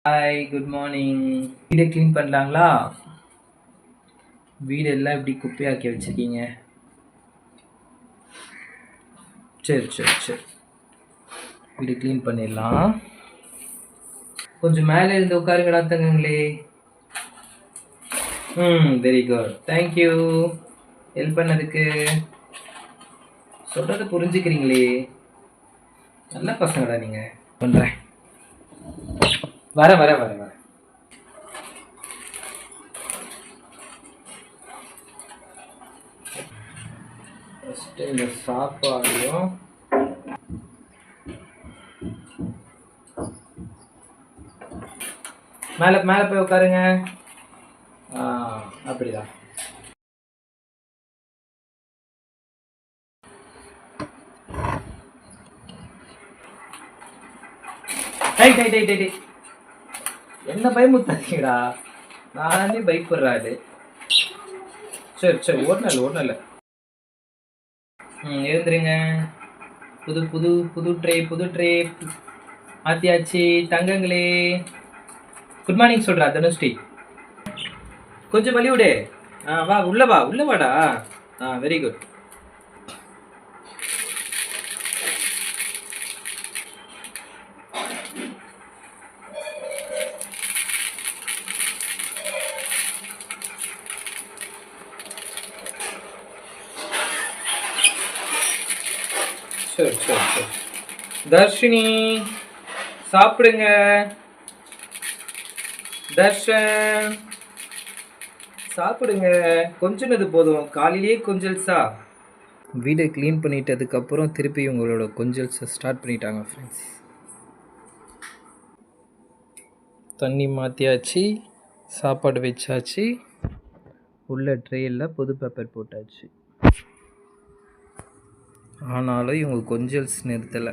Hi, good morning. வீடை clean பண்ணலாங்களா? வீடு எல்லாம் இப்படி குப்பையாக்கி வச்சிருக்கீங்க. சரி சரி சரி, வீடு க்ளீன் பண்ணிடலாம். கொஞ்சம் மேலே இருந்து உட்காருங்கடா தங்கங்களே. Very good, thank you. ஹெல்ப் பண்ணதுக்கு. சொல்கிறத புரிஞ்சுக்கிறீங்களே, நல்ல பசங்கடா நீங்கள். பண்ணுறேன், வரேன். ஃபஸ்ட்டு இந்த சாப்பாடையும் மேலே மேலே போய் உட்காருங்க. அப்படிதான். டை என்ன பயமுத்தாதீங்கடா, நானே பயப்படுறாரு. சரி ஒரு நாள் எழுந்துருங்க. புது புது புது ட்ரே ஆத்தியாச்சு தங்கங்களே. குட் மார்னிங் சொல்கிறா தனுஷ்டி. கொஞ்சம் வழி விடு. வா உள்ள வாடா. Very good. சரி தர்ஷினி சாப்பிடுங்க. தர்ஷன் சாப்பிடுங்க. கொஞ்சினது போதும், காலையிலேயே கொஞ்சல்ஸா. வீடை க்ளீன் பண்ணிட்டதுக்கப்புறம் திருப்பி உங்களோட கொஞ்சல்ஸை ஸ்டார்ட் பண்ணிட்டாங்க ஃப்ரெண்ட்ஸ். தண்ணி மாற்றியாச்சு, சாப்பாடு வச்சாச்சு, உள்ள ட்ரெயில் புது பேப்பர் போட்டாச்சு. ஆனாலும் இவங்க கொஞ்சல்ஸ் நிறுத்தலை.